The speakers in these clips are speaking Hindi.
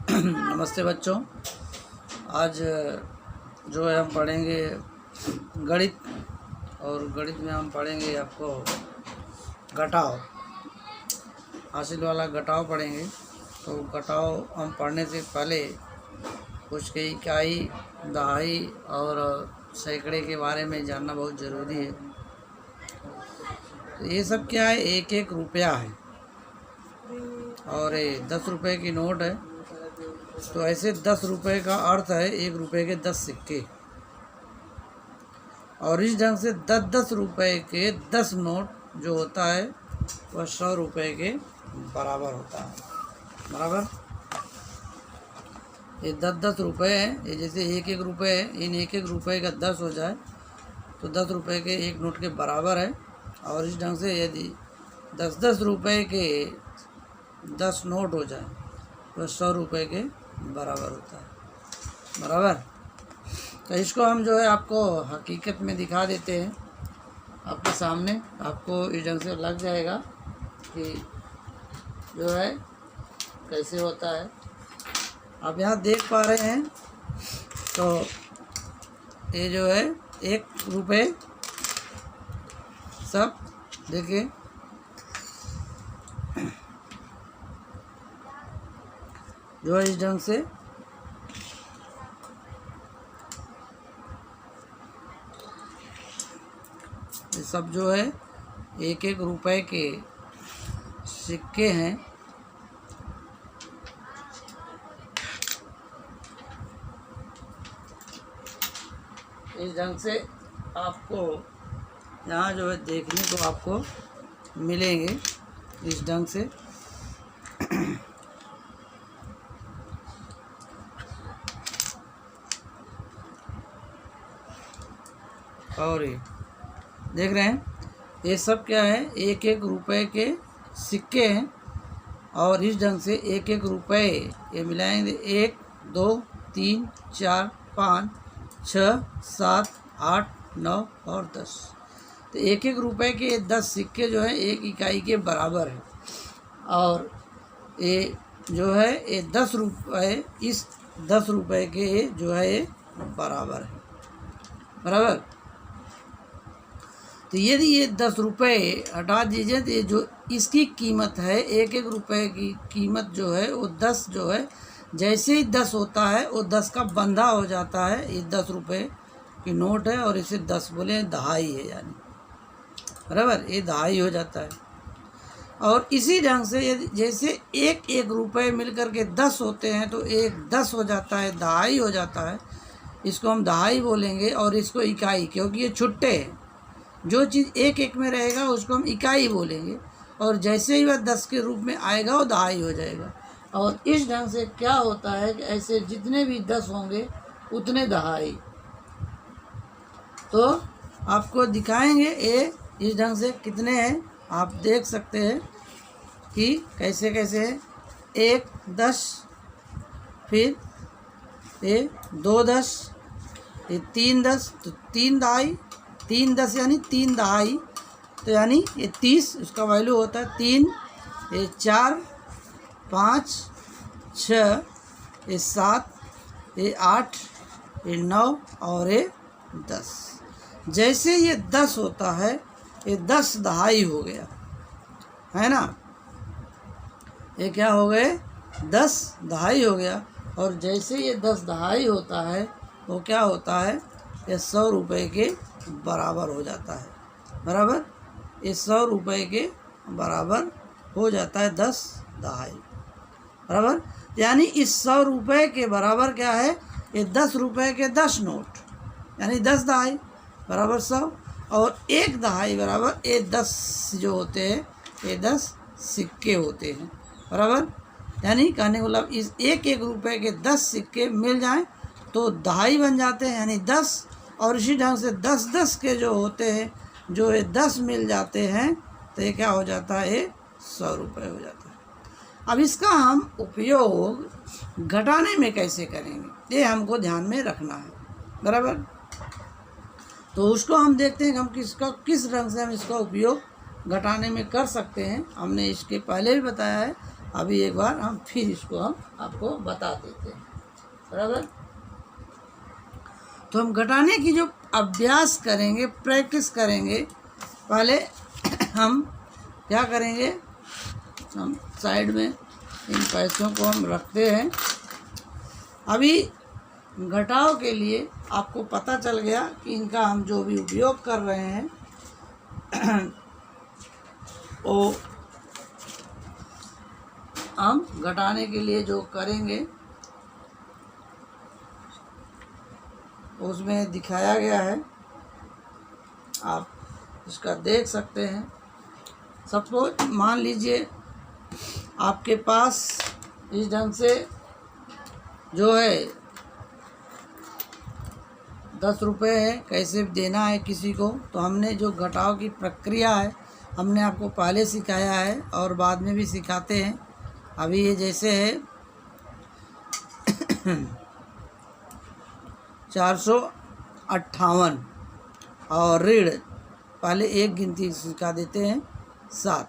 नमस्ते बच्चों। आज जो है हम पढ़ेंगे गणित, और गणित में हम पढ़ेंगे आपको घटाव, हासिल वाला घटाव पढ़ेंगे। तो घटाव हम पढ़ने से पहले उसके इकाई, दहाई और सैकड़े के बारे में जानना बहुत ज़रूरी है। तो ये सब क्या है, एक एक रुपया है और ये 10 रुपये की नोट है। तो ऐसे 10 रुपये का अर्थ है 1 रुपये के 10 सिक्के, और इस ढंग से 10-10 रुपये के 10 नोट जो होता है वह 100 रुपये के बराबर होता है। बराबर, ये 10-10 रुपये हैं। ये जैसे 1-1 रुपये है, इन 1-1 रुपये का 10 हो जाए तो 10 रुपये के एक नोट के बराबर है। और इस ढंग से यदि 10-10 रुपये के 10 नोट हो जाए तो 100 रुपये के बराबर होता है। बराबर, तो इसको हम जो है आपको हकीकत में दिखा देते हैं आपके सामने। आपको इस ढंग से लग जाएगा कि जो है कैसे होता है। आप यहाँ देख पा रहे हैं, तो ये जो है 1 रुपये सब देखिए, जो है इस ढंग से ये सब जो है 1-1 रुपये के सिक्के हैं। इस ढंग से आपको यहाँ जो है देखने को आपको मिलेंगे इस ढंग से। और ये देख रहे हैं, ये सब क्या है 1-1 रुपये के सिक्के हैं। और इस ढंग से 1-1 रुपये ये मिलाएंगे 1, 2, 3, 4, 5, 6, 7, 8, 9 और 10। तो 1-1 रुपये के 10 सिक्के जो हैं 1 इकाई के बराबर है। और ये जो है ये 10 रुपये, इस 10 रुपये के जो है ये बराबर है। बराबर, तो यदि ये 10 रुपये हटा दीजिए तो ये जो इसकी कीमत है 1-1 रुपये की कीमत जो है वो 10 जो है, जैसे ही 10 होता है वो 10 का बंधा हो जाता है। ये 10 रुपये की नोट है और इसे 10 बोले दहाई है, यानी बराबर ये दहाई हो जाता है। और इसी ढंग से जैसे 1-1 रुपये मिल कर के 10 होते हैं तो 1 10 हो जाता है, दहाई हो जाता है। इसको हम दहाई बोलेंगे और इसको इकाई, क्योंकि ये छुट्टे हैं। जो चीज़ 1-1 में रहेगा उसको हम इकाई बोलेंगे, और जैसे ही वह 10 के रूप में आएगा वो दहाई हो जाएगा। और इस ढंग से क्या होता है कि ऐसे जितने भी 10 होंगे उतने दहाई। तो आपको दिखाएंगे ये इस ढंग से कितने हैं, आप देख सकते हैं कि कैसे कैसे है। 1 10, फिर ये 2 10, ये 3 10, तो 3 दहाई, 3 10 यानी 3 दहाई, तो यानी ये 30, उसका वैल्यू होता है 3, ये 4, 5, 6, ये 7, ये 8, ये 9 और ये 10। जैसे ये 10 होता है ये 10 दहाई हो गया, है ना। ये क्या हो गए, 10 दहाई हो गया। और जैसे ये 10 दहाई होता है वो क्या होता है, ये 100 रुपये के बराबर हो जाता है। बराबर, ये 100 रुपये के बराबर हो जाता है 10 दहाई। बराबर, यानी इस 100 रुपये के बराबर क्या है, ये 10 रुपये के 10 नोट, यानी 10 दहाई बराबर 100। और 1 दहाई बराबर ये 10 जो होते हैं ये 10 सिक्के होते हैं। बराबर, यानी कहने को मतलब इस 1-1 रुपये के 10 सिक्के मिल जाएं तो दहाई बन जाते हैं, यानी 10। और इसी ढंग से 10-10 के जो होते हैं, जो ये 10 मिल जाते हैं तो ये क्या हो जाता है, ये 100 रुपये हो जाता है। अब इसका हम उपयोग घटाने में कैसे करेंगे ये हमको ध्यान में रखना है। बराबर, तो उसको हम देखते हैं कि हम किस ढंग से हम इसका उपयोग घटाने में कर सकते हैं। हमने इसके पहले भी बताया है, अभी एक बार हम फिर इसको हम आपको बता देते हैं, बराबर। तो हम घटाने की जो अभ्यास करेंगे, प्रैक्टिस करेंगे, पहले हम क्या करेंगे, हम साइड में इन पैसों को हम रखते हैं। अभी घटाव के लिए आपको पता चल गया कि इनका हम जो भी उपयोग कर रहे हैं वो हम घटाने के लिए जो करेंगे उसमें दिखाया गया है, आप इसका देख सकते हैं। सपोज मान लीजिए आपके पास इस ढंग से जो है 10 रुपये है, कैसे देना है किसी को, तो हमने जो घटाव की प्रक्रिया है हमने आपको पहले सिखाया है और बाद में भी सिखाते हैं। अभी ये जैसे है 458 और ऋण पहले एक गिनती सिखा देते हैं 7।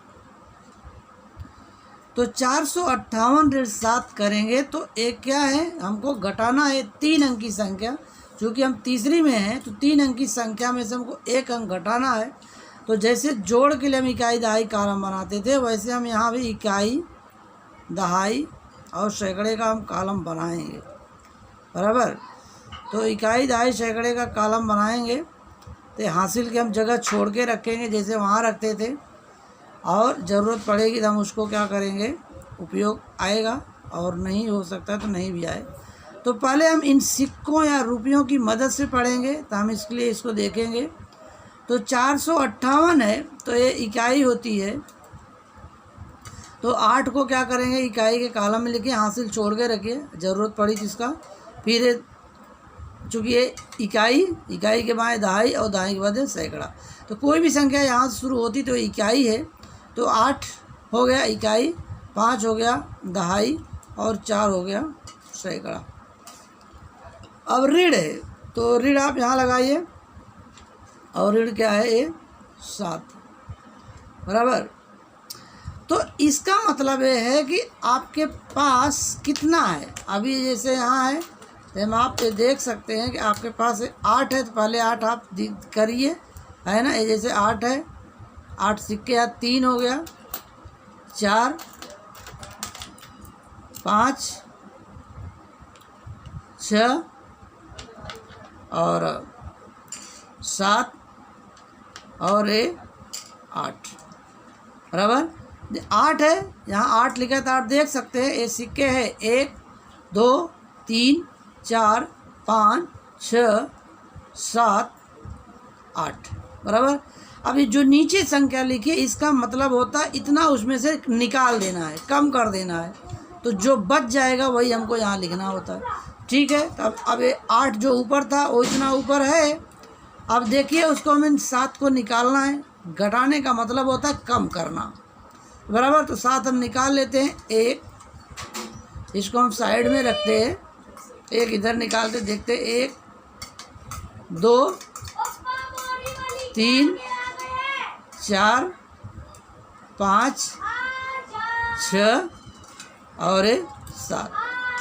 तो 458 ऋण 7 करेंगे तो एक क्या है, हमको घटाना है 3 अंक की संख्या। चूँकि हम तीसरी में हैं तो 3 अंक की संख्या में से हमको एक अंक घटाना है। तो जैसे जोड़ के लिए हम इकाई दहाई कॉलम बनाते थे, वैसे हम यहाँ भी इकाई दहाई और सैकड़े का हम कॉलम बनाएंगे, बराबर। तो इकाई दहाई सैकड़े का कॉलम बनाएंगे तो हासिल के हम जगह छोड़ के रखेंगे जैसे वहाँ रखते थे, और ज़रूरत पड़ेगी तो हम उसको क्या करेंगे, उपयोग आएगा, और नहीं हो सकता तो नहीं भी आए। तो पहले हम इन सिक्कों या रुपयों की मदद से पढ़ेंगे, तो हम इसके लिए इसको देखेंगे। तो 458 है तो ये इकाई होती है, तो 8 को क्या करेंगे, इकाई के कॉलम में लिखिए, हासिल छोड़ के रखिए, ज़रूरत पड़ी जिसका। फिर चूँकि ये इकाई के बाद दहाई और दहाई के बाद सैकड़ा, तो कोई भी संख्या यहाँ से शुरू होती तो इकाई है। तो 8 हो गया इकाई, 5 हो गया दहाई और 4 हो गया सैकड़ा। अब ऋण है तो ऋण आप यहाँ लगाइए, और ऋण क्या है, ये 7, बराबर। तो इसका मतलब ये है कि आपके पास कितना है। अभी जैसे यहाँ है तो हम आप ये देख सकते हैं कि आपके पास 8 है, तो पहले 8 आप करिए, है ना। ये जैसे 8 है, 8 सिक्के या 3 हो गया, 4 5 6 और 7 और ये 8, बराबर। 8 है, यहाँ 8 लिखा था, आप देख सकते हैं ये सिक्के हैं 1 2 3 4 5 6 7 8, बराबर। अभी जो नीचे संख्या लिखी है इसका मतलब होता है इतना उसमें से निकाल देना है, कम कर देना है, तो जो बच जाएगा वही हमको यहाँ लिखना होता है, ठीक है। तब अब ये 8 जो ऊपर था वो इतना ऊपर है। अब देखिए उसको हमें 7 को निकालना है, घटाने का मतलब होता है कम करना, बराबर। तो 7 हम निकाल लेते हैं, 1 इसको हम साइड में रखते हैं, 1 इधर निकालते देखते, 1 2 3 4 5 6 और 7।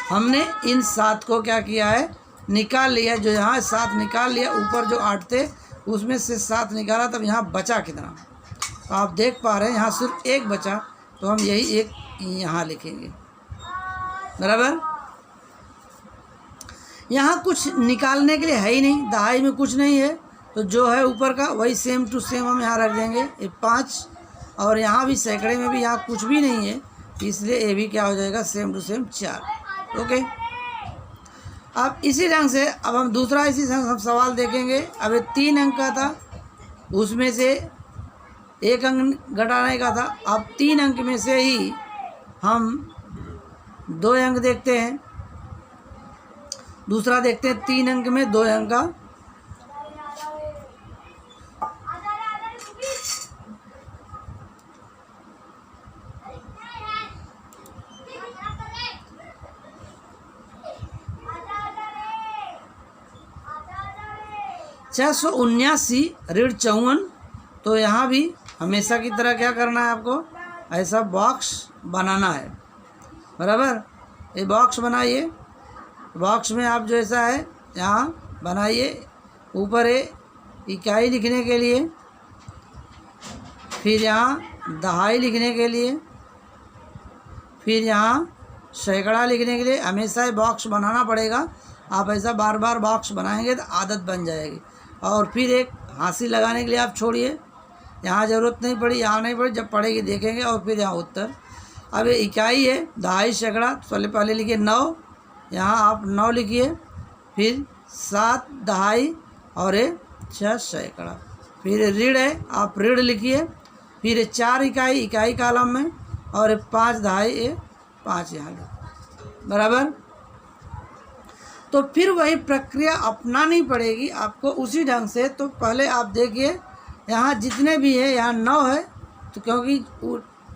हमने इन 7 को क्या किया है, निकाल लिया। जो यहाँ 7 निकाल लिया, ऊपर जो 8 थे उसमें से 7 निकाला, तब यहाँ बचा कितना, तो आप देख पा रहे हैं यहाँ सिर्फ 1 बचा, तो हम यही 1 यहाँ लिखेंगे, बराबर। यहाँ कुछ निकालने के लिए है ही नहीं, दहाई में कुछ नहीं है, तो जो है ऊपर का वही सेम टू सेम हम यहाँ रख देंगे, ये 5। और यहाँ भी सैकड़े में भी यहाँ कुछ भी नहीं है, इसलिए ये भी क्या हो जाएगा, सेम टू सेम 4, ओके। अब इसी ढंग से अब हम दूसरा इसी ढंग हम सवाल देखेंगे। अब ये 3 अंक का था, उसमें से 1 अंक घटाने का था। अब 3 अंक में से ही हम 2 अंक देखते हैं, दूसरा देखते हैं 3 अंक में 2 अंक का। छः 679 ऋण 54। तो यहाँ भी हमेशा की तरह क्या करना है, आपको ऐसा बॉक्स बनाना है, बराबर। ये बॉक्स बनाइए, बॉक्स में आप जैसा है यहाँ बनाइए। ऊपर है इकाई लिखने के लिए, फिर यहाँ दहाई लिखने के लिए, फिर यहाँ सैकड़ा लिखने के लिए। हमेशा ये बॉक्स बनाना पड़ेगा। आप ऐसा बार बार बॉक्स बनाएंगे तो आदत बन जाएगी। और फिर एक हांसी लगाने के लिए आप छोड़िए, यहाँ ज़रूरत नहीं पड़ी, यहाँ नहीं पड़ी, जब पड़ेगी देखेंगे। और फिर यहाँ उत्तर। अब ये इकाई है, दहाई सैकड़ा, तो पहले लिखिए 9, यहाँ आप 9 लिखिए, फिर 7 दहाई और 6 सैकड़ा। फिर ऋण है, आप ऋण लिखिए, फिर 4 इकाई, इकाई कॉलम में, और 5 दहाई, 5 यहाँ लिखिए, बराबर। तो फिर वही प्रक्रिया अपनानी पड़ेगी आपको उसी ढंग से। तो पहले आप देखिए यहाँ जितने भी है, यहाँ 9 है, तो क्योंकि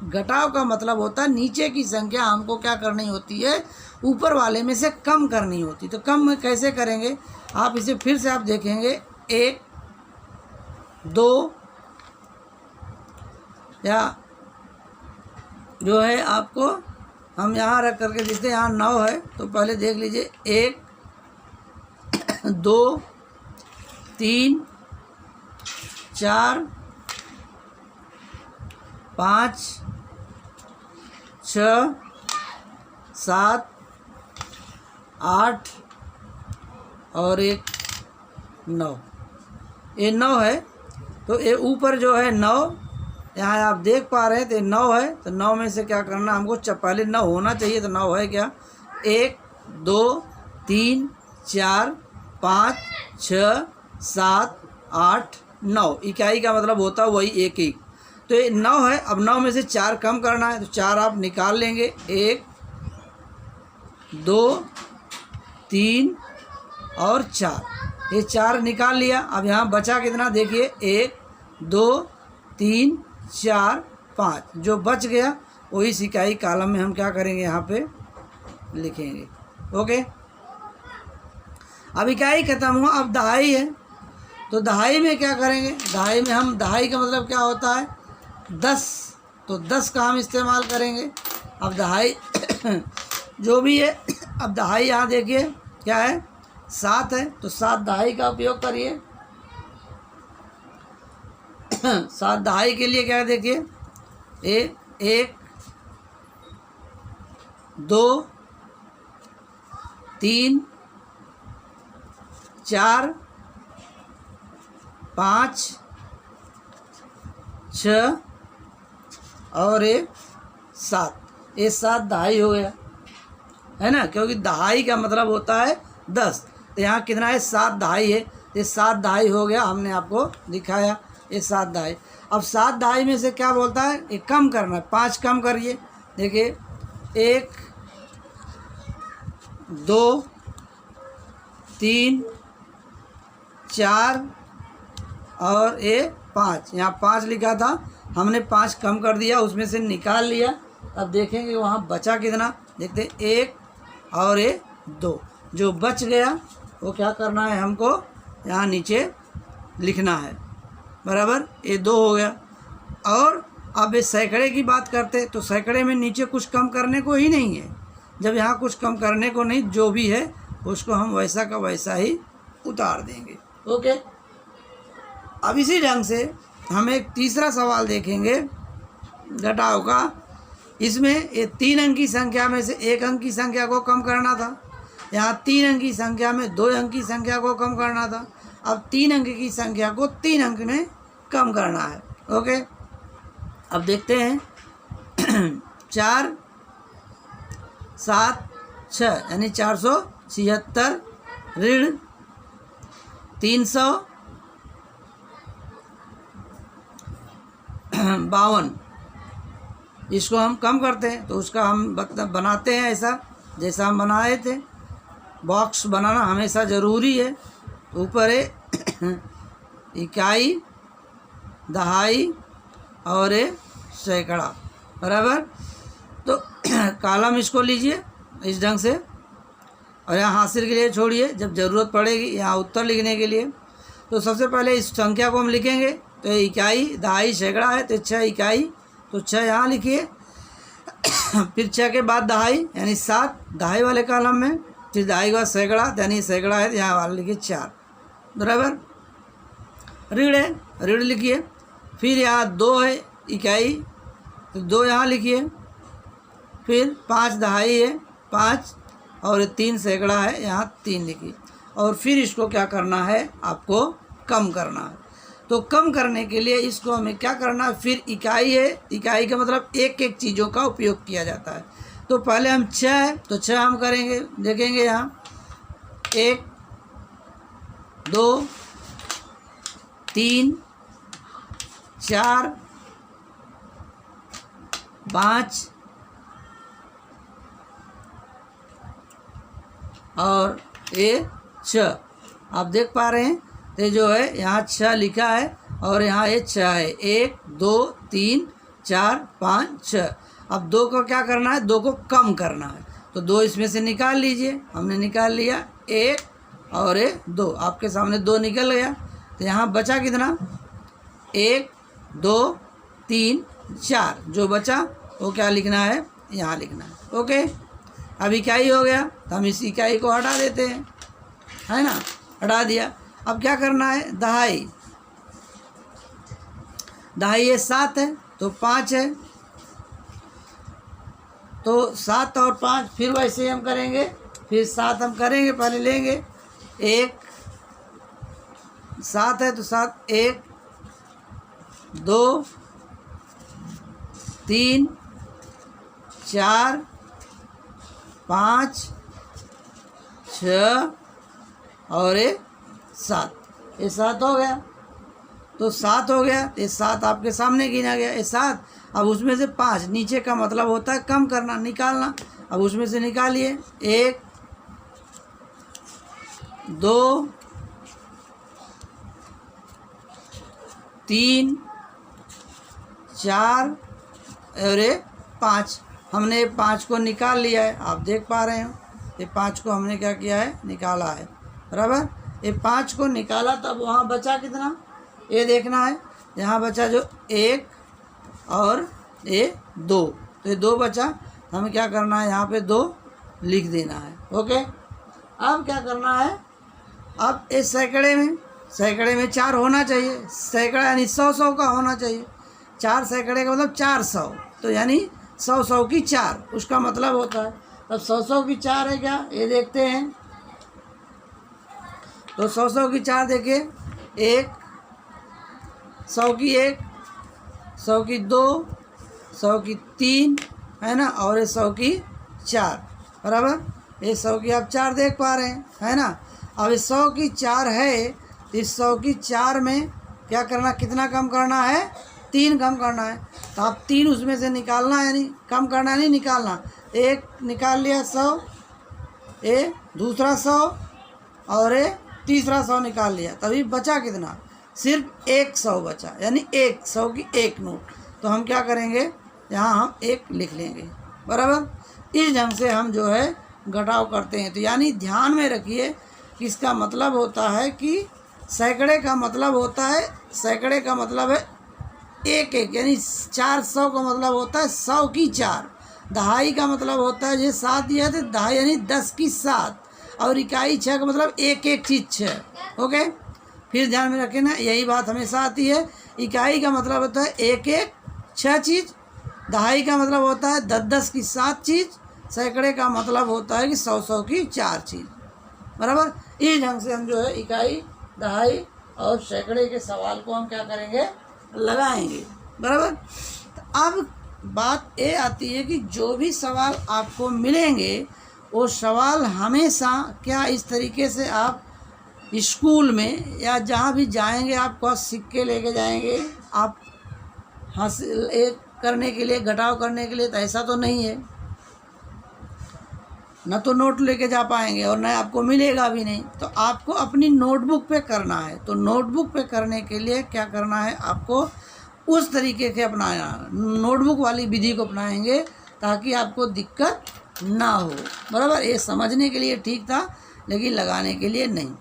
घटाव का मतलब होता है नीचे की संख्या हमको क्या करनी होती है, ऊपर वाले में से कम करनी होती। तो कम में कैसे करेंगे आप इसे फिर से आप देखेंगे, 1 2 या जो है आपको हम यहाँ रख करके देखते हैं, यहाँ 9 है, तो पहले देख लीजिए 1 2 3 4 5 6 7 8 और 9। ये 9 है। तो ये ऊपर जो है 9, यहाँ आप देख पा रहे हैं, तो 9 है। तो 9 में से क्या करना हमको, पहले 9 होना चाहिए। तो 9 है क्या, 1 2 3 4 5 6 7 8 9। इकाई का मतलब होता है वही एक ही। तो ये 9 है। अब 9 में से 4 कम करना है, तो 4 आप निकाल लेंगे, 1 2 3 और 4। ये 4 निकाल लिया। अब यहाँ बचा कितना देखिए, 1 2 3 4 5। जो बच गया वही इस इकाई कॉलम में हम क्या करेंगे, यहाँ पे लिखेंगे। ओके। अब इकाई खत्म हुआ, अब दहाई है। तो दहाई में क्या करेंगे, दहाई में हम, दहाई का मतलब क्या होता है, 10। तो 10 का हम इस्तेमाल करेंगे। अब दहाई जो भी है, अब दहाई यहाँ देखिए क्या है, 7 है। तो 7 दहाई का उपयोग करिए। 7 दहाई के लिए क्या है देखिए, 1 2 3 4 5 6 और 7। ये 7 दहाई हो गया, है ना, क्योंकि दहाई का मतलब होता है 10। तो यहाँ कितना है, 7 दहाई है। ये 7 दहाई हो गया, हमने आपको दिखाया ये 7 दहाई। अब 7 दहाई में से क्या बोलता है, ये कम करना है, 5 कम करिए। देखिए 1 2 3 4 और 5। यहाँ 5 लिखा था, हमने 5 कम कर दिया, उसमें से निकाल लिया। अब देखेंगे वहाँ बचा कितना, देखते 1 और 2। जो बच गया वो क्या करना है हमको, यहाँ नीचे लिखना है, बराबर। ये 2 हो गया। और अब ये सैकड़े की बात करते, तो सैकड़े में नीचे कुछ कम करने को ही नहीं है। जब यहाँ कुछ कम करने को नहीं, जो भी है उसको हम वैसा का वैसा ही उतार देंगे। ओके। अब इसी ढंग से हम एक तीसरा सवाल देखेंगे घटाव का। इसमें ये 3 अंक की संख्या में से 1 अंक की संख्या को कम करना था। यहाँ 3 अंक की संख्या में 2 अंक की संख्या को कम करना था। अब 3 अंक की संख्या को 3 अंक में कम करना है। ओके। अब देखते हैं 4 7 6 यानी 476 ऋण 352। इसको हम कम करते हैं, तो उसका हम बनाते हैं ऐसा जैसा हम बनाए थे। बॉक्स बनाना हमेशा ज़रूरी है। ऊपर है इकाई, दहाई और सैकड़ा, बराबर। तो कॉलम इसको लीजिए इस ढंग से, और यहाँ हासिल के लिए छोड़िए, जब ज़रूरत पड़ेगी यहाँ उत्तर लिखने के लिए। तो सबसे पहले इस संख्या को हम लिखेंगे। तो इकाई, दहाई, सैकड़ा है, तो 6 इकाई, तो 6 यहाँ लिखिए। फिर 6 के बाद दहाई यानी 7 दहाई वाले कॉलम में, फिर दहाई के बाद सैकड़ा यानी सैकड़ा है, यहाँ वाला लिखिए 4 बराबर। ऋण है, ऋण लिखिए। फिर यहाँ 2 है इकाई, तो 2 यहाँ लिखिए। फिर 5 दहाई है 5, और 3 सैकड़ा है, यहाँ 3 लिखिए। और फिर इसको क्या करना है, आपको कम करना है। तो कम करने के लिए इसको हमें क्या करना है, फिर इकाई है, इकाई का मतलब एक एक चीज़ों का उपयोग किया जाता है। तो पहले हम 6 है तो 6 हम करेंगे, देखेंगे यहाँ 1 2 3 4 5 और ये 6, आप देख पा रहे हैं। तो जो है यहाँ 6 लिखा है और यहाँ ये 6 है, 1 2 3 4 5 6। अब 2 को क्या करना है, 2 को कम करना है। तो 2 इसमें से निकाल लीजिए, हमने निकाल लिया 1 और 2, आपके सामने 2 निकल गया। तो यहाँ बचा कितना, 1 2 3 4, जो बचा वो क्या लिखना है, यहाँ लिखना है। ओके, अब इकाई हो गया तो हम इस इकाई को हटा देते हैं, है ना, हटा दिया। अब क्या करना है, दहाई, दहाई ये 7 है तो 5 है, तो 7 और 5 फिर वैसे ही हम करेंगे। फिर 7 हम करेंगे, पहले लेंगे 1 7 है तो 7 1 2 3 4 5 6 और 7, ये 7 हो गया। तो 7 हो गया, ये 7 आपके सामने गिना गया, ये 7। अब उसमें से 5 नीचे का मतलब होता है कम करना, निकालना। अब उसमें से निकालिए 1 2 3 4 और 5। हमने 5 को निकाल लिया है, आप देख पा रहे हो। ये 5 को हमने क्या किया है, निकाला है बराबर। ये 5 को निकाला, तब वहाँ बचा कितना, ये देखना है। यहाँ बचा जो 1 और ये 2, तो ये 2 बचा, हमें क्या करना है, यहाँ पे 2 लिख देना है। ओके, अब क्या करना है, अब इस सैकड़े में 4 होना चाहिए। सैकड़ा यानी 100 का होना चाहिए। 4 सैकड़े का मतलब 400, तो यानी 100 की 4 उसका मतलब होता है। अब 100 की 4 है क्या, ये देखते हैं। तो 100 की 4 देखिए, 1 100 की 1 100 की 2 100 की 3 है ना, और ये 100 की 4 बराबर। ये 100 की आप 4 देख पा रहे हैं, है ना। अब इस 100 की 4 है, इस 100 की 4 में क्या करना, कितना कम करना है, 3 कम करना है। तो आप 3 उसमें से निकालना है, यानी कम करना नहीं, निकालना। 1 निकाल लिया 100, ये दूसरा 100 और ये तीसरा 100 निकाल लिया, तभी बचा कितना, सिर्फ 100 बचा, यानी 100 की 1 नोट। तो हम क्या करेंगे, यहाँ हम 1 लिख लेंगे बराबर। इस ढंग से हम जो है घटाव करते हैं। तो यानी ध्यान में रखिए कि इसका मतलब होता है कि सैकड़े का मतलब होता है, सैकड़े का मतलब है 1 1, यानी 400 का मतलब होता है 100 की 4। दहाई का मतलब होता है, ये 7 दिया तो दहाई यानी 10 की 7, और इकाई 6 का मतलब 1 1 चीज़ 6। ओके, फिर ध्यान में रखें ना, यही बात हमेशा आती है। इकाई का मतलब होता है 1 1 6 चीज़, दहाई का मतलब होता है 10 10 की 7 चीज़, सैकड़े का मतलब होता है कि 100 100 की 4 चीज़ बराबर। इस ढंग से हम जो है इकाई, दहाई और सैकड़े के सवाल को हम क्या करेंगे, लगाएंगे बराबर। तो अब बात ये आती है कि जो भी सवाल आपको मिलेंगे, वो सवाल हमेशा क्या इस तरीके से आप स्कूल में या जहाँ भी जाएंगे, आपको सिक्के लेके जाएंगे आप हासिल करने के लिए, घटाव करने के लिए। तो ऐसा तो नहीं है, न तो नोट लेके जा पाएंगे और न आपको मिलेगा भी नहीं। तो आपको अपनी नोटबुक पे करना है। तो नोटबुक पे करने के लिए क्या करना है, आपको उस तरीके से अपनाना, नोटबुक वाली विधि को अपनाएंगे ताकि आपको दिक्कत ना हो बराबर। ये समझने के लिए ठीक था, लेकिन लगाने के लिए नहीं।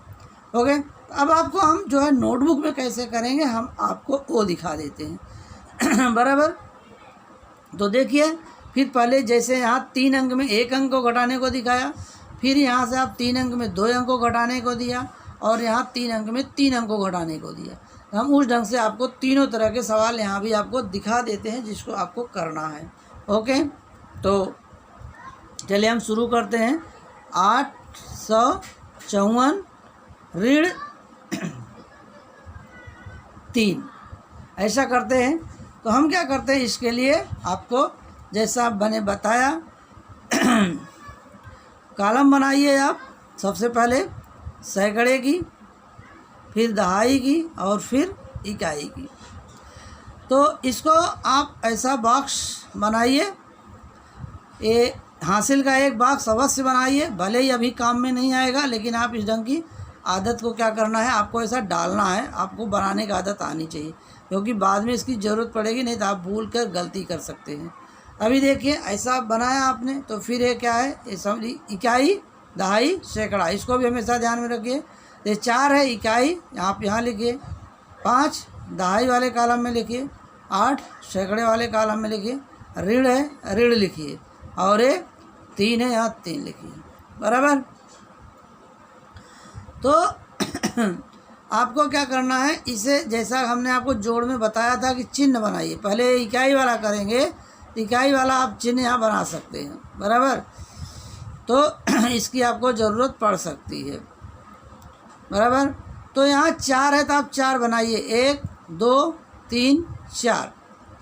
ओके, अब आपको हम जो है नोटबुक में कैसे करेंगे, हम आपको वो दिखा देते हैं बराबर। तो देखिए, फिर पहले जैसे यहाँ 3 अंक में 1 अंक को घटाने को दिखाया, फिर यहाँ से आप 3 अंक में 2 अंक को घटाने को दिया, और यहाँ 3 अंक में 3 अंक को घटाने को दिया। हम उस ढंग से आपको तीनों तरह के सवाल यहाँ भी आपको दिखा देते हैं जिसको आपको करना है। ओके, तो चलिए हम शुरू करते हैं। 854 ऋण 3, ऐसा करते हैं। तो हम क्या करते हैं, इसके लिए आपको जैसा मैंने बताया कॉलम बनाइए आप, सबसे पहले सैकड़े की, फिर दहाई की, और फिर इकाई की। तो इसको आप ऐसा बॉक्स बनाइए, ये हासिल का एक बॉक्स अवश्य बनाइए, भले ही अभी काम में नहीं आएगा, लेकिन आप इस ढंग की आदत को क्या करना है, आपको ऐसा डालना है, आपको बनाने की आदत आनी चाहिए, क्योंकि बाद में इसकी ज़रूरत पड़ेगी, नहीं तो आप भूल कर गलती कर सकते हैं। अभी देखिए ऐसा बनाया आपने, तो फिर ये क्या है, ये समझिए इकाई, दहाई, सैकड़ा, इसको भी हमेशा ध्यान में रखिए। ये 4 है इकाई, आप यहाँ लिखिए, 5 दहाई वाले कॉलम में लिखिए, 8 सैकड़े वाले कॉलम में लिखिए, ऋण है ऋण लिखिए, और ये 3 है यहाँ 3 लिखिए, बराबर। तो आपको क्या करना है, इसे जैसा हमने आपको जोड़ में बताया था कि चिन्ह बनाइए, पहले इकाई वाला करेंगे, इकाई वाला आप चिन्ह यहाँ बना सकते हैं, बराबर। तो इसकी आपको ज़रूरत पड़ सकती है, बराबर। तो यहाँ 4 है तो आप 4 बनाइए, 1 2 3 4,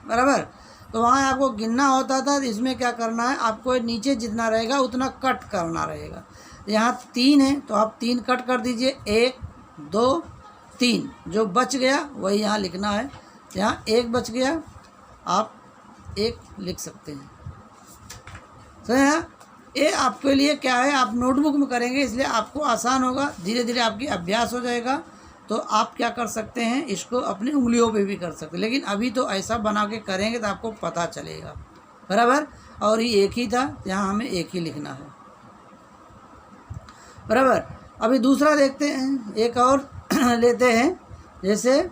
बराबर। तो वहाँ आपको गिनना होता था, इसमें क्या करना है, आपको नीचे जितना रहेगा उतना कट करना रहेगा। यहाँ 3 है तो आप 3 कट कर दीजिए, 1 2 3, जो बच गया वही यहाँ लिखना है। यहाँ 1 बच गया, आप 1 लिख सकते हैं, सही है। ये आपके लिए क्या है, आप नोटबुक में करेंगे इसलिए आपको आसान होगा, धीरे धीरे आपकी अभ्यास हो जाएगा। तो आप क्या कर सकते हैं, इसको अपनी उंगलियों पे भी कर सकते हैं, लेकिन अभी तो ऐसा बना के करेंगे तो आपको पता चलेगा, बराबर। और ये 1 ही था, यहाँ हमें 1 ही लिखना है, बराबर। अभी दूसरा देखते हैं, एक और लेते हैं, जैसे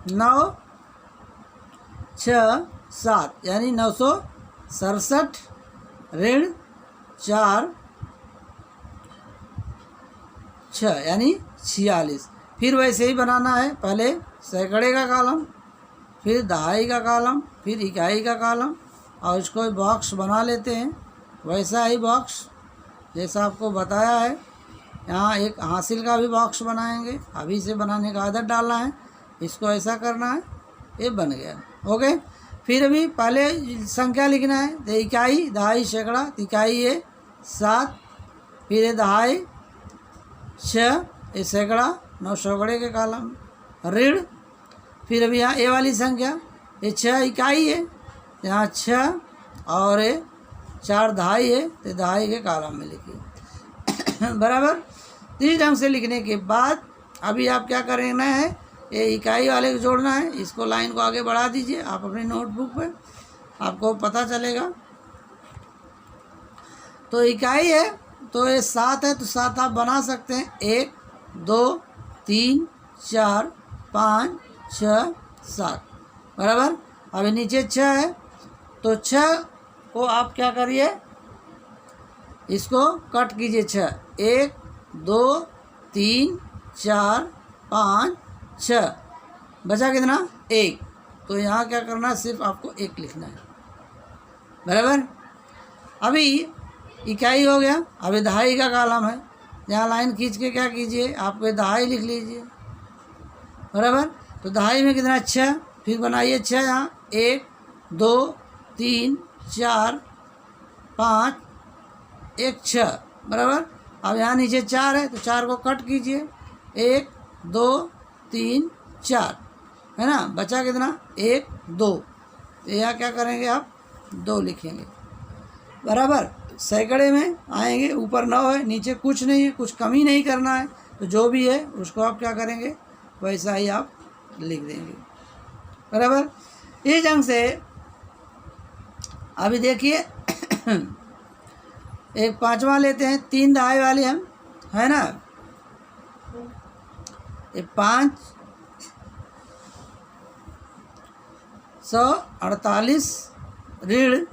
9 6 7 यानी 967 ऋण 4 6 यानी 46। फिर वैसे ही बनाना है, पहले सैकड़े का कॉलम, फिर दहाई का कॉलम, फिर इकाई का कॉलम, और इसको बॉक्स बना लेते हैं, वैसा ही बॉक्स जैसा आपको बताया है। यहाँ एक हासिल का भी बॉक्स बनाएंगे, अभी से बनाने का आदत डालना है, इसको ऐसा करना है, ये बन गया, ओके। फिर अभी पहले संख्या लिखना है, तो इकाई दहाई सैकड़ा, इकाई है 7, फिर ये दहाई 6, ये सैकड़ा 9 सैकड़े के कॉलम, ऋण, फिर अभी यहाँ ए वाली संख्या, ये 6 इकाई है, यहाँ 6, और ये 4 दहाई है, तो दहाई के कॉलम में लिखिए, बराबर। इस ढंग से लिखने के बाद अभी आप क्या करना है, ये इकाई वाले को जोड़ना है, इसको लाइन को आगे बढ़ा दीजिए आप अपनी नोटबुक पे, आपको पता चलेगा। तो इकाई है तो ये 7 है, तो 7 आप बना सकते हैं, 1 2 3 4 5 6 7, बराबर। अभी नीचे 6 है, तो 6 को आप क्या करिए, इसको कट कीजिए, 6 1 2 3 4 5 6, बचा कितना, 1। तो यहाँ क्या करना है, सिर्फ आपको 1 लिखना है, बराबर। अभी इकाई हो गया, अभी दहाई का कॉलम है, यहाँ लाइन खींच के क्या कीजिए, आप दहाई लिख लीजिए, बराबर। तो दहाई में कितना, 6, फिर बनाइए 6, यहाँ 1 2 3 4 5 1 6, बराबर। अब यहाँ नीचे 4 है, तो 4 को कट कीजिए, 1 2 3 4, है ना, बचा कितना, 1 2। तो यहाँ क्या करेंगे, आप 2 लिखेंगे, बराबर। सैकड़े में आएंगे, ऊपर 9 है, नीचे कुछ नहीं है, कुछ कमी नहीं करना है, तो जो भी है उसको आप क्या करेंगे, वैसा ही आप लिख देंगे, बराबर। इस ढंग से अभी देखिए एक 5वां लेते हैं, 3 दहाई वाले हम, है ना, ये 548 ऋण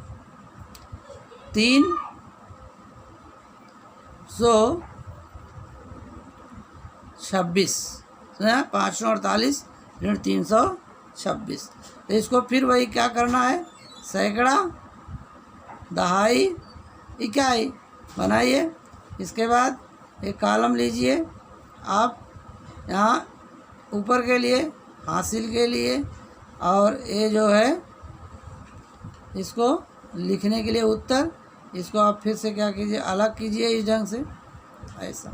326 सुना, 548 ऋण 326। तो इसको फिर वही क्या करना है, सैकड़ा, दहाई, इकाई बनाइए। इसके बाद एक कॉलम लीजिए आप यहाँ ऊपर के लिए, हासिल के लिए, और ये जो है इसको लिखने के लिए उत्तर, इसको आप फिर से क्या कीजिए, अलग कीजिए इस ढंग से, ऐसा।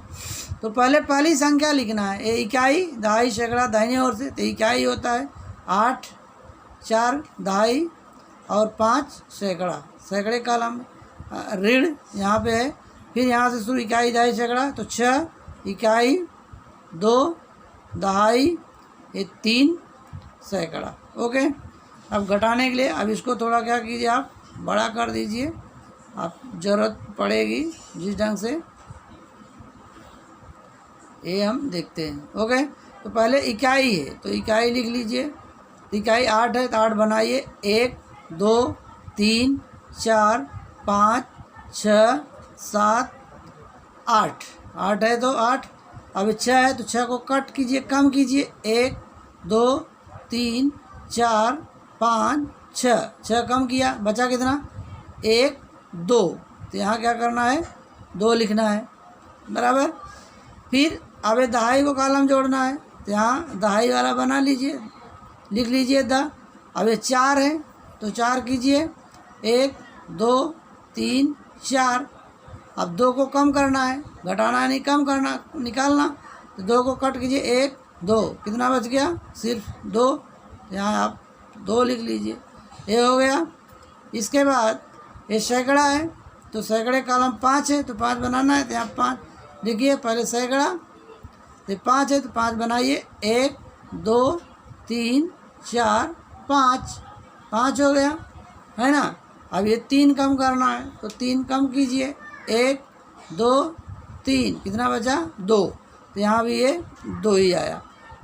तो पहले पहली संख्या लिखना है, ये इकाई, दहाई, सैकड़ा दाहिनी ओर से, तो इकाई होता है 8, 4 दहाई और 5 सैकड़ा, सैकड़े कॉलम। ऋण यहाँ पे है, फिर यहाँ से शुरू, इकाई, दहाई, सैकड़ा, तो 6 इकाई, 2 दहाई, ये 3 सैकड़ा। ओके, अब घटाने के लिए अब इसको थोड़ा क्या कीजिए, आप बड़ा कर दीजिए, आप ज़रूरत पड़ेगी जिस ढंग से, ये हम देखते हैं। ओके, तो पहले इकाई है तो इकाई लिख लीजिए। इकाई 8 है तो 8 बनाइए, 1 2 3 4 5 6 7 8, 8 है तो 8। अब 6 है तो 6 को कट कीजिए, कम कीजिए, 1 2 3 4 5 6, 6 कम किया, बचा कितना, 1 2। तो यहाँ क्या करना है, 2 लिखना है, बराबर। फिर अब दहाई को कॉलम जोड़ना है, तो यहाँ दहाई वाला बना लीजिए, लिख लीजिए द। अब ये 4 है तो 4 कीजिए, 1 2 3 4। अब 2 को कम करना है, घटाना नहीं, कम करना, निकालना, तो 2 को कट कीजिए, 1 2, कितना बच गया, सिर्फ 2। यहाँ आप 2 लिख लीजिए, ये हो गया। इसके बाद ये सैकड़ा है तो सैकड़े कॉलम 5 है तो 5 बनाना है, तो यहाँ 5 लिखिए, पहले सैकड़ा, तो 5 है तो 5 बनाइए, 1 2 3 4 5, 5 हो गया, है ना। अब ये 3 कम करना है तो 3 कम कीजिए, 1 2 3, कितना बचा, 2। तो यहाँ भी ये 2 ही आया।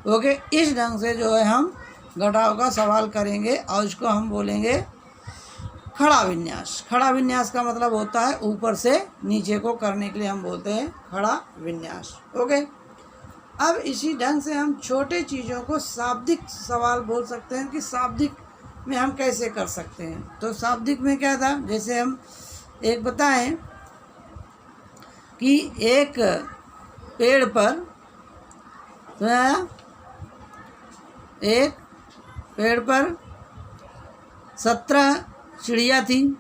ओके, इस ढंग से जो है हम घटाव का सवाल करेंगे और इसको हम बोलेंगे खड़ा विन्यास। खड़ा विन्यास का मतलब होता है ऊपर से नीचे को करने के लिए हम बोलते हैं खड़ा विन्यास। ओके, अब इसी ढंग से हम छोटे चीज़ों को शाब्दिक सवाल बोल सकते हैं कि शाब्दिक में हम कैसे कर सकते हैं। तो शाब्दिक में क्या था, जैसे हम एक बताएं कि एक पेड़ पर, तो एक पेड़ पर 17 चिड़िया थी।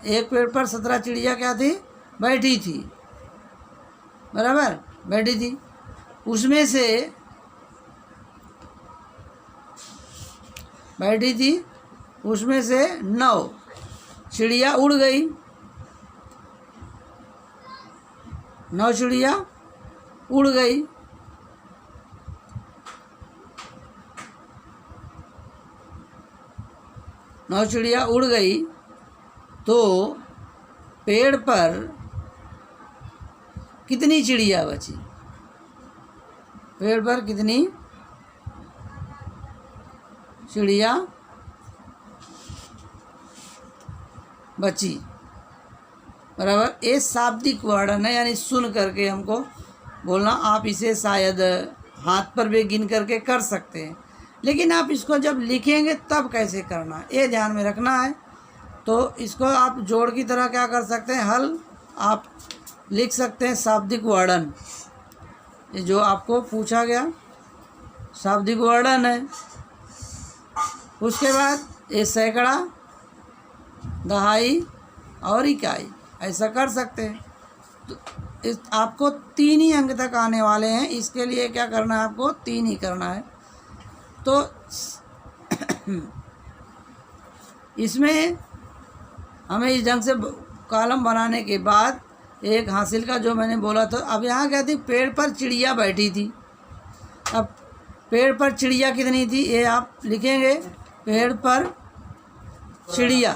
एक पेड़ पर 17 चिड़िया क्या थी, बैठी थी, बराबर, बैठी थी। उसमें से बैठी थी, उसमें से 9 चिड़िया उड़ गई, 9 चिड़िया उड़ गई। नौ चिड़िया उड़ गई तो पेड़ पर कितनी चिड़िया बची, पेड़ पर कितनी चिड़िया बची, बराबर। ये शाब्दिक वर्णन है, यानी सुन करके हमको बोलना। आप इसे शायद हाथ पर भी गिन करके कर सकते हैं, लेकिन आप इसको जब लिखेंगे तब कैसे करना है ये ध्यान में रखना है। तो इसको आप जोड़ की तरह क्या कर सकते हैं, हल आप लिख सकते हैं शाब्दिक वर्णन। ये जो आपको पूछा गया शाब्दिक वर्णन है। उसके बाद ये सैकड़ा, दहाई और इकाई, ऐसा कर सकते हैं। तो इस आपको 3 ही अंक तक आने वाले हैं, इसके लिए क्या करना है, आपको 3 ही करना है। तो इसमें हमें इस ढंग से कॉलम बनाने के बाद एक हासिल का जो मैंने बोला था। अब यहाँ क्या थी, पेड़ पर चिड़िया बैठी थी। अब पेड़ पर चिड़िया कितनी थी ये आप लिखेंगे, पेड़ पर चिड़िया,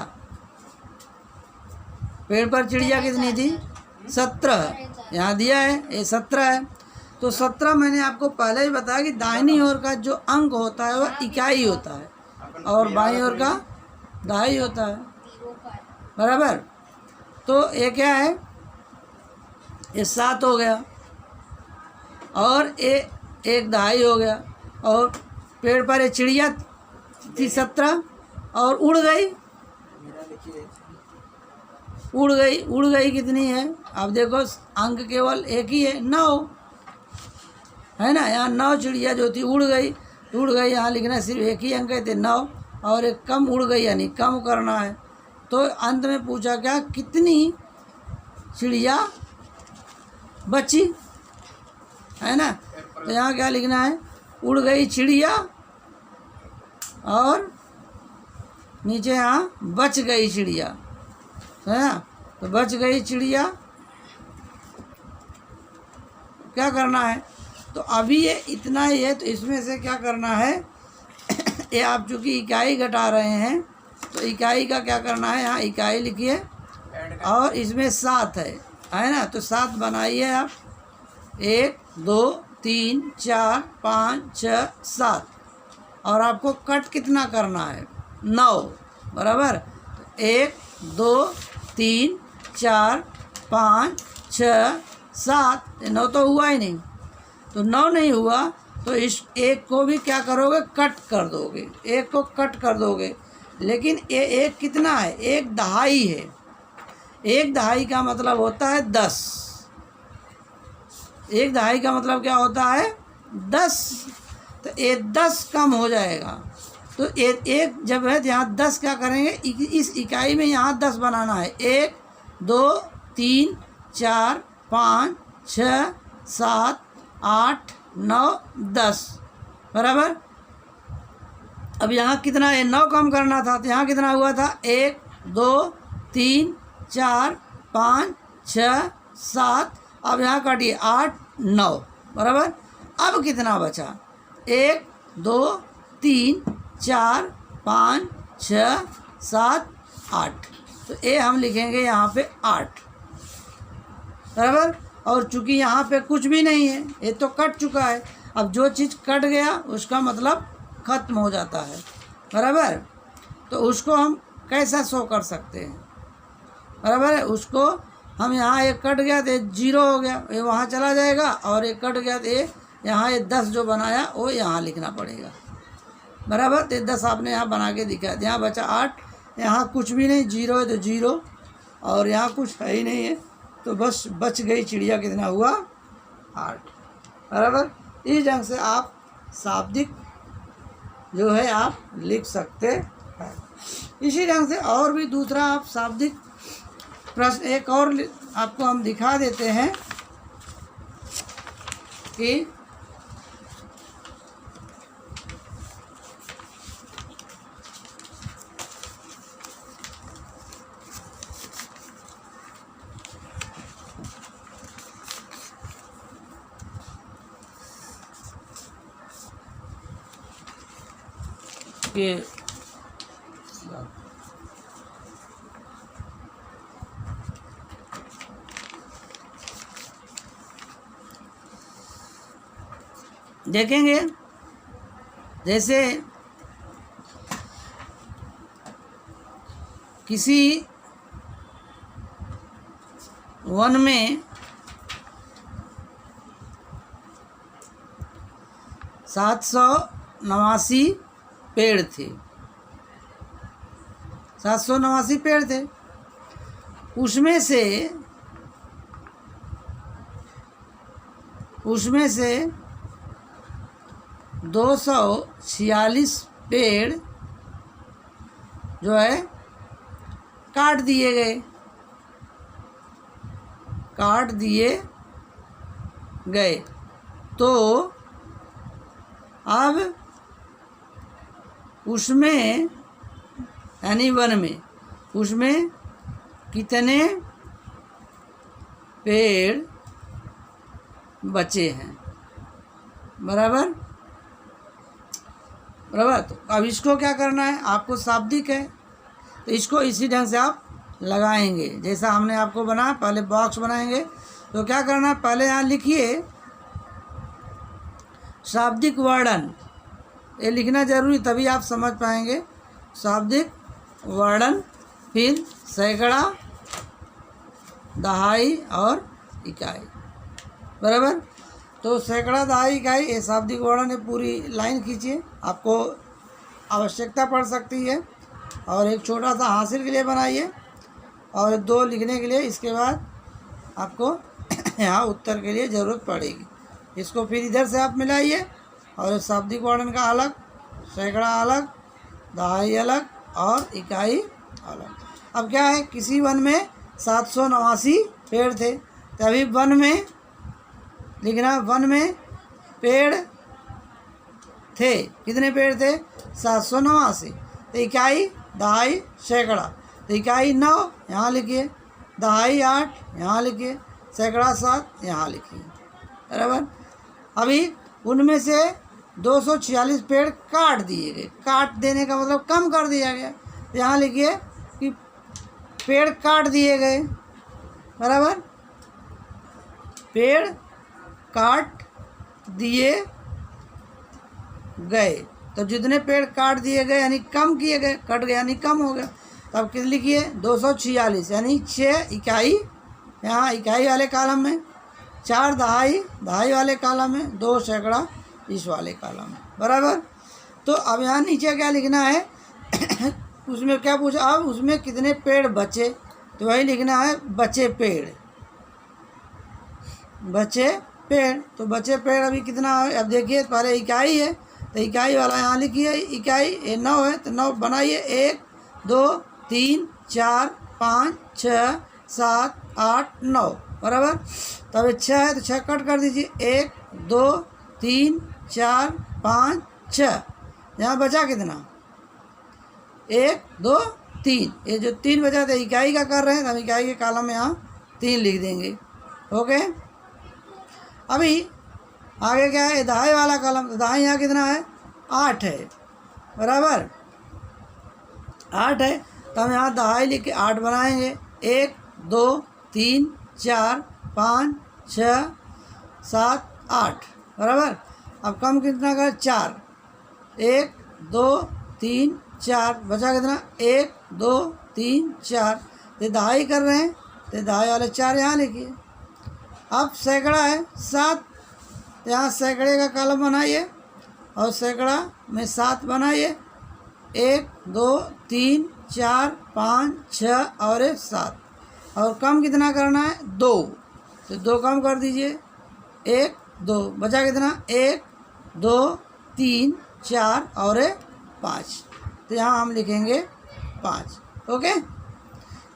पेड़ पर चिड़िया कितनी थी, 17, यहाँ दिया है ये 17 है। तो 17 मैंने आपको पहले ही बताया कि दाहिनी ओर का जो अंक होता है वह इकाई होता है और बाईं ओर का दहाई होता है। बराबर। तो ये क्या है, ये 7 हो गया, और ये 1 दहाई हो गया, और पेड़ पर ये चिड़िया थी 17 और उड़ गई, उड़ गई कितनी है, अब देखो अंक केवल एक ही है, 9 है ना। यहाँ 9 चिड़िया जो थी उड़ गई, यहाँ लिखना सिर्फ एक ही अंक है, थे 9, और एक कम उड़ गई, यानी कम करना है। तो अंत में पूछा क्या, कितनी चिड़िया बची, है ना। तो यहाँ क्या लिखना है, उड़ गई चिड़िया, और नीचे यहाँ बच गई चिड़िया, है ना। तो बच गई चिड़िया, क्या करना है, तो अभी ये इतना ही है, तो इसमें से क्या करना है ये आप चूँकि इकाई घटा रहे हैं, तो इकाई का क्या करना है, यहाँ इकाई लिखिए, और इसमें 7 है ना। तो 7 बनाइए आप, 1 2 3 4 5 6 7, और आपको कट कितना करना है, 9, बराबर। 1 2 3 4 5 6 7, 9 तो हुआ ही नहीं, तो 9 नहीं हुआ, तो इस 1 को भी क्या करोगे, कट कर दोगे, 1 को कट कर दोगे। लेकिन ये 1 कितना है, 1 दहाई है, 1 दहाई का मतलब होता है 10, 1 दहाई का मतलब क्या होता है, 10। तो ये 10 कम हो जाएगा, तो एक जब है यहाँ 10 क्या करेंगे, इस इकाई में यहाँ 10 बनाना है, 1 2 3 4 5 6 7 8 9 10, बराबर। अब यहाँ कितना है, 9 कम करना था, तो यहाँ कितना हुआ था, 1 2 3 4 5 6 7, अब यहाँ काटिए 8 9, बराबर। अब कितना बचा, 1 2 3 4 5 6 7 8, तो ये हम लिखेंगे यहाँ पे 8, बराबर। और चूंकि यहाँ पे कुछ भी नहीं है, ये तो कट चुका है, अब जो चीज़ कट गया उसका मतलब ख़त्म हो जाता है, बराबर। तो उसको हम कैसा शो कर सकते हैं, बराबर है। उसको हम यहाँ एक कट गया तो 0 हो गया, ये वहाँ चला जाएगा, और एक कट गया तो ये यहाँ ये 10 जो बनाया वो यहाँ लिखना पड़ेगा, बराबर। तो 10 आपने यहाँ बना के दिखा, यहाँ बचा 8, यहाँ कुछ भी नहीं, 0 है तो 0, और यहाँ कुछ है ही नहीं है, तो बस बच गई चिड़िया, कितना हुआ, 8, बराबर। इस ढंग से आप शाब्दिक जो है आप लिख सकते हैं। इसी ढंग से और भी दूसरा आप शाब्दिक प्रश्न एक और आपको हम दिखा देते हैं कि देखेंगे, जैसे किसी वन में 789 पेड़ थे, 789 पेड़ थे, उसमें से 246 पेड़ जो है काट दिए गए। तो अब उसमें यानी वन में उसमें कितने पेड़ बचे हैं, बराबर। तो अब इसको क्या करना है, आपको शाब्दिक है तो इसको इसी ढंग से आप लगाएंगे, जैसा हमने आपको बनाया। पहले बॉक्स बनाएंगे, तो क्या करना है, पहले यहाँ लिखिए शाब्दिक वर्णन, ये लिखना जरूरी, तभी आप समझ पाएंगे। शाब्दिक वर्णन फिर सैकड़ा, दहाई और इकाई। बराबर। तो सैकड़ा, दहाई, इकाई, ये शाब्दिक वर्णन है। पूरी लाइन खींचिए, आपको आवश्यकता पड़ सकती है। और एक छोटा सा हासिल के लिए बनाइए और 2 लिखने के लिए। इसके बाद आपको यहाँ उत्तर के लिए ज़रूरत पड़ेगी। इसको फिर इधर से आप मिलाइए और शाब्दिक वर्णन का अलग, सैकड़ा अलग, दहाई अलग और इकाई अलग। अब क्या है, किसी वन में 789 पेड़ थे, तो अभी वन में लिखना, वन में पेड़ थे, कितने पेड़ थे, 789। तो इकाई, दहाई, सैकड़ा। तो इकाई 9 यहाँ लिखिए, दहाई 8 यहाँ लिखिए, सैकड़ा 7 यहाँ लिखिए। बराबर। अभी उनमें से 246 पेड़ काट दिए गए। काट देने का मतलब कम कर दिया गया। तो यहाँ लिखिए कि पेड़ काट दिए गए। बराबर। पेड़ काट दिए गए, तो जितने पेड़ काट दिए गए यानी कम किए गए, कट गए यानी कम हो गया। तब किस लिखिए 246 यानी 6 इकाई यहाँ इकाई वाले कॉलम में, 4 दहाई दहाई वाले कॉलम में, 2 सैकड़ा इस वाले कॉलम में। बराबर। तो अब यहाँ नीचे क्या लिखना है उसमें क्या पूछा, अब उसमें कितने पेड़ बचे, तो वही लिखना है बचे पेड़, बचे पेड़। तो बचे पेड़ अभी कितना है, अब देखिए पहले इकाई है तो इकाई वाला यहाँ लिखिए, इकाई ये 9 है तो 9 बनाइए, 1 2 3 4 5 6 7 8 9। बराबर। तब 6 है तो 6 कट कर दीजिए, 1 2 3 4 5 6। यहाँ बचा कितना, 1 2 3। ये जो 3 बचा था इकाई का कर रहे हैं, तो हम इकाई के कॉलम में यहाँ 3 लिख देंगे। ओके। अभी आगे क्या है, दहाई वाला कॉलम। तो दहाई यहाँ कितना है, 8 है। बराबर। 8 है तो हम यहाँ दहाई लिख के 8 बनाएंगे, 1 2 3 4 5 6 7 8। बराबर। अब कम कितना कर, 4, 1 2 3 4, बचा कितना, 1 2 3 4। ये दहाई कर रहे हैं तो दहाई वाले 4 यहाँ लिखिए। अब सैकड़ा है 7, तो यहाँ सैकड़े का कॉलम बनाइए और सैकड़ा में 7 बनाइए, 1 2 3 4 5 6 और 7। और कम कितना करना है, 2, तो 2 कम कर दीजिए, 1 2, बचा कितना, 1 2 3 4 और 5। तो यहाँ हम लिखेंगे 5। ओके।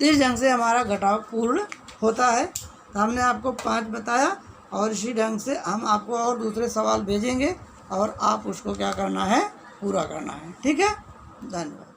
इस ढंग से हमारा घटाव पूर्ण होता है। तो हमने आपको 5 बताया और इसी ढंग से हम आपको और दूसरे सवाल भेजेंगे और आप उसको क्या करना है, पूरा करना है। ठीक है। धन्यवाद।